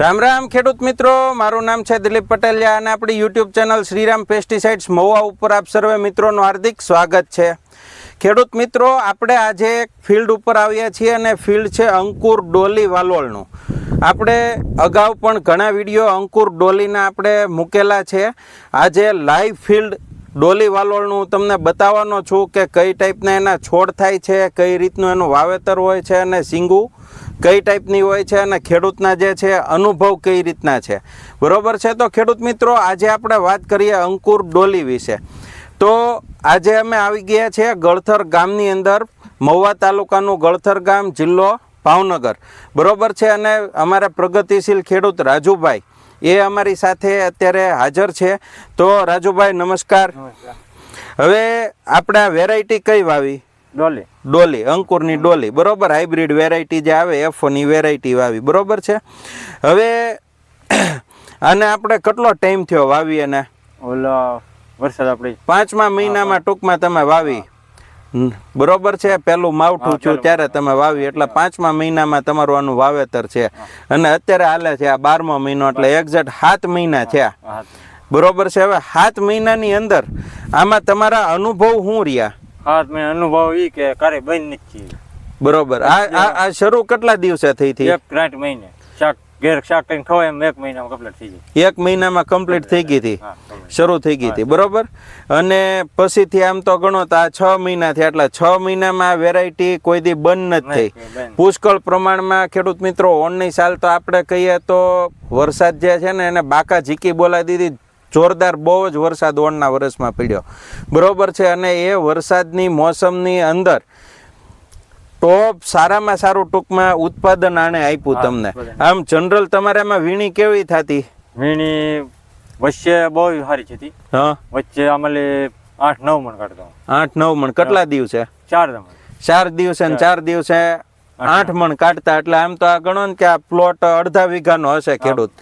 રામ રામ ખેડૂત મિત્રો, મારું નામ છે દિલીપ પટેલિયા અને આપણી YouTube channel Shriram pesticides Mahuva ઉપર આપ સર્વે મિત્રોનું હાર્દિક સ્વાગત છે. ખેડૂત મિત્રો, આપણે આજે એક ફિલ્ડ ઉપર આવ્યા છીએ અને ફિલ્ડ છે અંકુર ડોલી વાલોળનું. આપણે અગાઉ પણ ઘણા વિડીયો અંકુર ડોલીના આપણે મૂકેલા છે. આજે લાઈવ ફિલ્ડ ડોલી વાલોળનું તમને બતાવવાનો છું કે કઈ ટાઈપના એના છોડ થાય છે, કઈ રીતનું એનું વાવેતર હોય છે અને સિંગુ કઈ ટાઈપની હોય છે અને ખેડૂતના જે છે અનુભવ કઈ રીતના છે. બરોબર છે. તો ખેડૂત મિત્રો, આજે આપણે વાત કરીએ અંકુર ડોલી વિશે. તો આજે અમે આવી ગયા છીએ ગળથર ગામની અંદર, મહુવા તાલુકાનું ગળથર ગામ, જિલ્લો ભાવનગર. બરોબર છે. અને અમારા પ્રગતિશીલ ખેડૂત રાજુભાઈ એ અમારી સાથે અત્યારે હાજર છે. તો રાજુભાઈ નમસ્કાર. હવે આપણે આ વેરાયટી કઈ વાવી? ડોલી, અંકુરની ડોલી. બરોબર, હાઇબ્રિડ વેરાયટી જે આવે F1 વેરાયટી વાવી. બરોબર છે. હવે આને આપણે કેટલો ટાઈમ થયો વાવી? અને ઓલા વરસાદ આપણે 5મા મહિનામાં ટૂંકમાં તમે વાવી. બરોબર છે. પેલું માવઠું થયું ત્યારે તમે વાવી, એટલે 5મા મહિનામાં તમારું આનું વાવેતર છે. અને અત્યારે હાલે છે આ 12મો મહિનો, એટલે એક્ઝેક્ટ 7 મહિના થયા. બરોબર છે. હવે 7 મહિનાની અંદર આમાં તમારા અનુભવ શું રહ્યા? મેં અનુભવ ઈ કે કારે બંધ નથી. બરોબર. આ શરૂ કેટલા દિવસે થઈ હતી? 1 મહિને શાક ઘેર શાક કઈ ખવાય એમ 1 મહિનામાં કમ્પ્લીટ થઈ ગઈ. 1 મહિનામાં કમ્પ્લીટ થઈ ગઈ હતી, શરૂ થઈ ગઈ હતી. બરોબર. અને પછીથી આમ તો ગણો તો આ 6 મહિના થયા, એટલે 6 મહિનામાં આ વેરાયટી કોઈ દી બંધ નથી થઈ. પુષ્કળ પ્રમાણમાં ખેડૂત મિત્રો, ઓણની સાલ તો આપણે કહીએ તો વરસાદ જે છે ને એને બાકા ઝીકી બોલાવી દીધી. જોરદાર બહુ જ વરસાદ ઓણના વર્ષમાં પડ્યો. બરોબર છે. અને એ વરસાદની મોસમની અંદર ટોપ સારામાં સારું ટૂંકમાં ઉત્પાદન આણે આપ્યું તમને. આમ જનરલ તમારે એમાં વીણી કેવી થતી? વીણી વચ્ચે બહુ સારી હતી. હા, વચ્ચે અમારે 8-9 મણ કાઢતો. 8-9 મણ. કેટલા દિવસે? 4 દિવસે ને 4 દિવસે 8 મણ કાઢતા. એટલે આમ તો આ ગણો ને કે આ પ્લોટ અડધા વીઘાનો હશે ખેડૂત.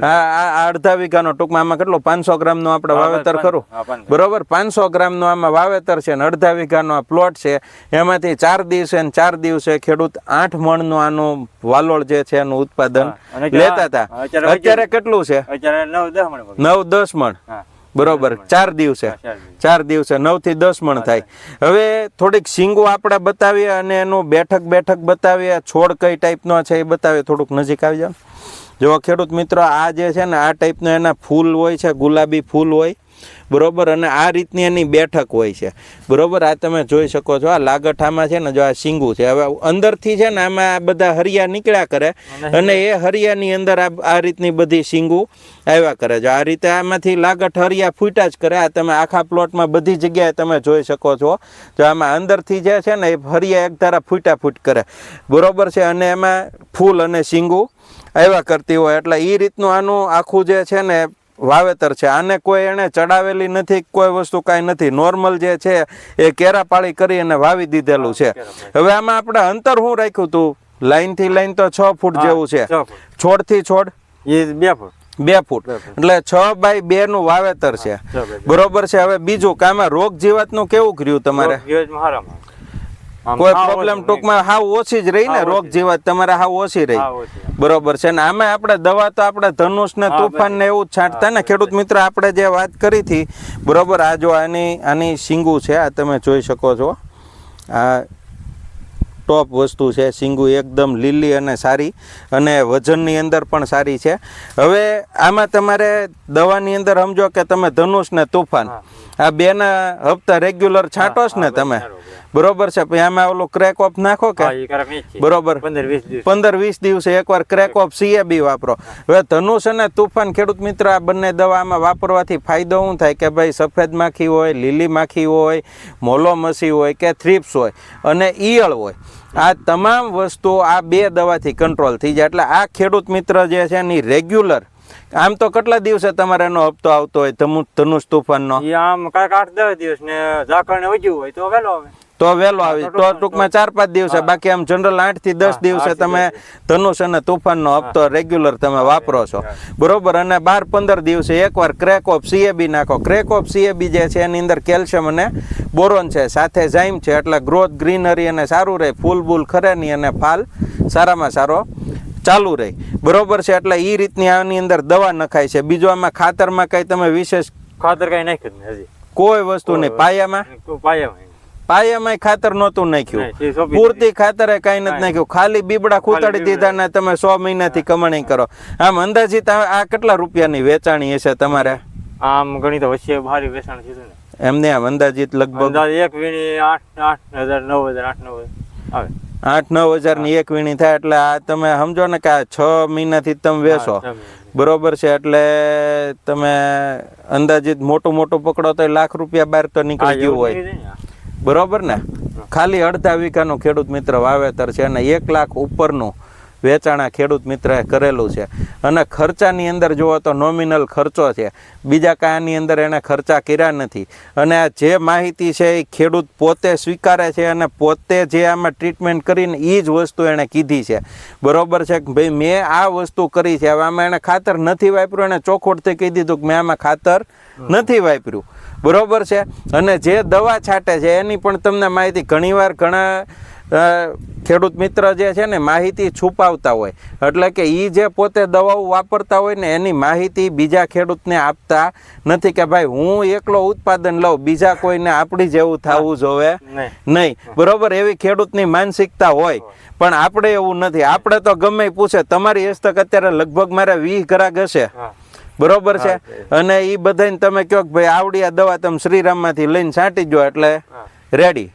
આ અડધા વીઘાનો ટૂંકમાં આમાં કેટલું 500 ગ્રામનું આપણે વાવેતર ખરું? બરોબર. 500 ગ્રામનું આમાં વાવેતર છે ને અડધા વીઘાનો આ પ્લોટ છે. એમાંથી 4 દિવસે ને 4 દિવસે ખેડૂત 8 મણનું આનું વાલોળ જે છે એનું ઉત્પાદન લેતા હતા. અત્યારે કેટલું છે? 9-10 મણ. બરોબર. 4 દિવસે 9 થી 10 મણ થાય. હવે થોડીક સિંગુ આપણે બતાવીએ અને એનું બેઠક બતાવીએ, છોડ કઈ ટાઈપનો છે એ બતાવીએ. થોડુંક નજીક આવી જાવ. જો ખેડૂત મિત્રો, આ જે છે ને આ ટાઈપનો એના ફૂલ હોય છે, ગુલાબી ફૂલ હોય. બરોબર. અને આ રીતની એની બેઠક હોય છે. બરોબર. આ તમે જોઈ શકો છો. આ લાગઠામાં છે ને જો આ સિંગુ છે. હવે અંદરથી છે ને આમાં બધા હરિયા નીકળ્યા કરે અને એ હરિયાની અંદર આ રીતની બધી સિંગુ આવ્યા કરે. જો આ રીતે આમાંથી લાગઠ હરિયા ફૂટા જ કરે. આ તમે આખા પ્લોટમાં બધી જગ્યાએ તમે જોઈ શકો છો. જો આમાં અંદરથી જે છે ને એ હરિયા એક ધારા ફૂટ કરે. બરોબર છે. અને એમાં ફૂલ અને સિંગુ આવ્યા કરતી હોય. એટલે એ રીતનું આનું આખું જે છે ને વાવેતર છે. આને કોઈ એને ચડાવેલી નથી, કોઈ વસ્તુ કાંઈ નથી. નોર્મલ જે છે એ કેરાપાળી કરી અને વાવી દીધેલું છે. હવે આમાં આપણે અંતર શું રાખ્યું હતું? લાઈન થી લાઈન તો 6 ફૂટ જેવું છે. છોડ થી છોડ 2 ફૂટ. એટલે 6x2 નું વાવેતર છે. બરોબર છે. હવે બીજું કે આમાં રોગ જીવાતનું કેવું કર્યું તમારે? કોઈ પ્રોબ્લેમ ટૂંકમાં હાવ ઓછી જ રહી ને? રોગ જીવાત તમારે હાવ ઓછી રહી. બરોબર છે. ને આમાં આપણે દવા તો આપણે ધનુષ ને તુફાન ને એવું જ છાંટતા ને ખેડૂત મિત્ર. આપણે જે વાત કરી હતી, બરોબર. આ જો આની સિંગુ છે, આ તમે જોઈ શકો છો. આ ટોપ વસ્તુ છે. સિંગુ એકદમ લીલી અને સારી, અને વજનની અંદર પણ સારી છે. હવે આમાં તમારે દવાની અંદર સમજો કે તમે ધનુષ ને તુફાન આ બેના હપ્તા રેગ્યુલર છાંટો ને તમે? બરોબર છે. પછી આમાં ઓલું ક્રેક ઓફ નાખો કે? બરોબર. 15-20 દિવસે એકવાર ક્રેક ઓફ CAB વાપરો. હવે ધનુષ અને તુફાન ખેડૂત મિત્ર, આ બંને દવામાં વાપરવાથી ફાયદો શું થાય કે ભાઈ સફેદ માખી હોય, લીલી માખી હોય, મોલો મસી હોય કે થ્રીપ્સ હોય અને ઈયળ હોય, આ તમામ વસ્તુ આ 2 દવાથી કંટ્રોલ થઈ જાય. એટલે આ ખેડૂત મિત્ર જે છે એની રેગ્યુલર, આમ તો કેટલા દિવસે તમારે એનો હપ્તો આવતો હોય ધનુષ તુફાન નો? આમ કાંઈક 8-10 દિવસ ને ઝાકળ ને વધ્યું હોય તો વહેલો આવે. તો વહેલો આવી તો ટૂંકમાં 4-5 દિવસે. બાકી આમ જનરલ 8 થી 10 દિવસે તમે ધનુષ અને તુફાનનો હપ્તો રેગ્યુલર તમે વાપરો છો. બરોબર. અને 12-15 દિવસે એકવાર ક્રેક ઓફ CAB નાખો. ક્રેક ઓફ CAB જે છે એની અંદર કેલ્શિયમ અને બોરોન છે, સાથે ઝાઇમ છે. એટલે ગ્રોથ, ગ્રીનરી અને સારું રહે, ફૂલ બૂલ ખરે નહીં અને ફાલ સારામાં સારો ચાલુ રહે. બરોબર છે, એટલે એ રીતની આની અંદર દવા નખાય છે. બીજું આમાં ખાતરમાં કઈ તમે વિશેષ ખાતર કઈ નાખ્યું જ નહીં હજી. કોઈ વસ્તુ નહીં. પાયામાં પાયામાં ખાતર નહોતું નાખ્યું, પૂરતી ખાતરે કઈ નથી નાખ્યું, ખાલી બીબડા ખૂતાડી દીધા ને તમે 100 મહિનાથી કમાણી કરો. આમ અંદાજિત આ કેટલા રૂપિયાની વેચાણી હશે તમારે? આમ ગણી તો વચ્ચે ભારી વેચાણ થયું ને એમને આમ અંદાજિત લગભગ એક વીણી 8,000 9,000 8,000 આવે. 8-9 હજારની એક વીણી થાય એટલે આ તમે સમજો ને કે આ 6 મહિનાથી તમે વેચો. બરોબર છે, એટલે તમે અંદાજિત મોટું પકડો તો ₹1,00,000 બહાર તો નીકળી ગયું હોય. બરોબર ને? ખાલી અડધા વીઘાનું ખેડૂત મિત્ર વાવેતર છે અને 1,00,000 ઉપરનું વેચાણા ખેડૂત મિત્રએ કરેલું છે. અને ખર્ચાની અંદર જુઓ તો નોમિનલ ખર્ચો છે, બીજા કાંઈની અંદર એને ખર્ચા કર્યા નથી. અને આ જે માહિતી છે એ ખેડૂત પોતે સ્વીકારે છે અને પોતે જે આમાં ટ્રીટમેન્ટ કરીને એ જ વસ્તુ એણે કીધી છે. બરોબર છે કે ભાઈ મેં આ વસ્તુ કરી છે. હવે આમાં એણે ખાતર નથી વાપર્યું, એને ચોખવટથી કહી દીધું કે મેં આમાં ખાતર નથી વાપર્યું. બરોબર છે, અને જે દવા છાંટે છે એની પણ તમને માહિતી ઘણીવાર ઘણા ખેડૂત મિત્ર જે છે ને માહિતી છુપાવતા હોય, એટલે કે એ જે પોતે દવાઓ વાપરતા હોય ને એની માહિતી બીજા ખેડૂતને આપતા નથી કે ભાઈ હું એકલો ઉત્પાદન લઉં, બીજા કોઈને આપણી જેવું થવું જોવે નહીં. બરોબર, એવી ખેડૂતની માનસિકતા હોય, પણ આપણે એવું નથી. આપણે તો ગમે પૂછે તમારી હસ્તક અત્યારે લગભગ મારે 20 ગ્રાહક હશે. બરોબર છે, અને એ બધાને તમે કહો કે ભાઈ આવડી આ દવા તમે શ્રીરામમાંથી લઈને છાંટી જો એટલે રેડી.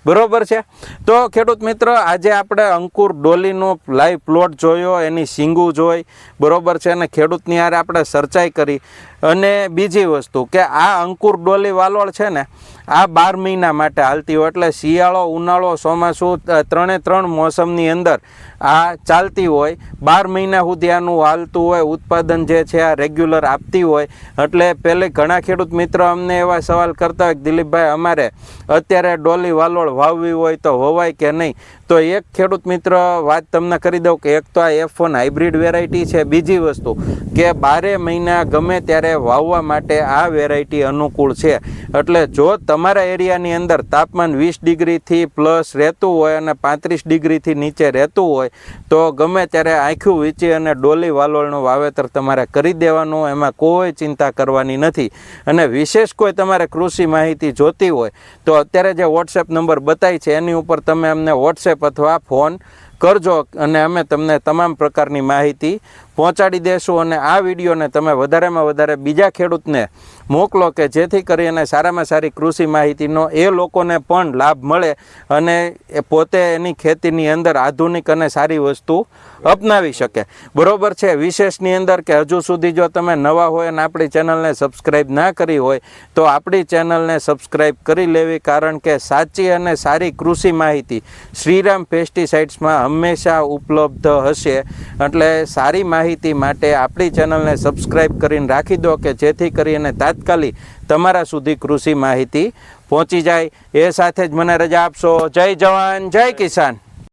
બરોબર છે. તો ખેડૂત મિત્રો આજે આપણે અંકુર ડોલીનો લાઈવ પ્લોટ જોયો, એની સિંગુ જોઈ. બરોબર છે, અને ખેડૂતની હારે આપણે ચર્ચાઈ કરી. અને બીજી વસ્તુ કે આ અંકુર ડોલી વાલોળ છે ને આ 12 મહિના માટે હાલતી હોય, એટલે શિયાળો ઉનાળો ચોમાસું 3 મોસમની અંદર આ ચાલતી હોય. 12 મહિના સુધી આનું હાલતું હોય, ઉત્પાદન જે છે આ રેગ્યુલર આપતી હોય. એટલે પહેલે ઘણા ખેડૂત મિત્રો અમને એવા સવાલ કરતા હોય કે દિલીપભાઈ અમારે અત્યારે ડોલી વાલોળ વાવવી હોય તો વવાય કે નહીં? તો એક ખેડૂત મિત્ર વાત તમને કરી દઉં કે એક તો આ F1 હાઇબ્રિડ વેરાયટી છે. બીજી વસ્તુ કે 12 મહિના ગમે ત્યારે વાવવા માટે આ વેરાયટી અનુકૂળ છે. એટલે જો તમારા એરિયાની અંદર તાપમાન 20 ડિગ્રીથી પ્લસ રહેતું હોય અને 35 ડિગ્રીથી નીચે રહેતું હોય તો ગમે ત્યારે આંખ્યું વીંચી અને ડોલી વાલોળનું વાવેતર તમારે કરી દેવાનું, એમાં કોઈ ચિંતા કરવાની નથી. અને વિશેષ કોઈ તમારે કૃષિ માહિતી જોતી હોય તો અત્યારે જે વોટ્સએપ નંબર બતાવી છે એની ઉપર તમે અમને વોટ્સએપ અથવા ફોન કરજો અને અમે તમને તમામ પ્રકારની માહિતી પહોંચાડી દેશું. અને આ વિડીયોને તમે વધારેમાં વધારે બીજા ખેડૂતને મોકલો કે જેથી કરીને સારામાં સારી કૃષિ માહિતીનો એ લોકોને પણ લાભ મળે અને એ પોતે એની ખેતીની અંદર આધુનિક અને સારી વસ્તુ અપનાવી શકે. બરોબર છે. વિશેષની અંદર કે હજુ સુધી જો તમે નવા હોય અને આપણી ચેનલને સબસ્ક્રાઈબ ના કરી હોય તો આપણી ચેનલને સબસ્ક્રાઈબ કરી લેવી, કારણ કે સાચી અને સારી કૃષિ માહિતી શ્રીરામ પેસ્ટિસાઇડ્સમાં હંમેશા ઉપલબ્ધ હશે. એટલે સારી માહિતી માટે આપણી ચેનલને સબસ્ક્રાઈબ કરીને રાખી દો કે જેથી કરીને તાત્કાલિક તમારા સુધી કૃષિ માહિતી પહોંચી જાય. એ સાથે જ મને રજા આપશો. જય જવાન જય કિસાન.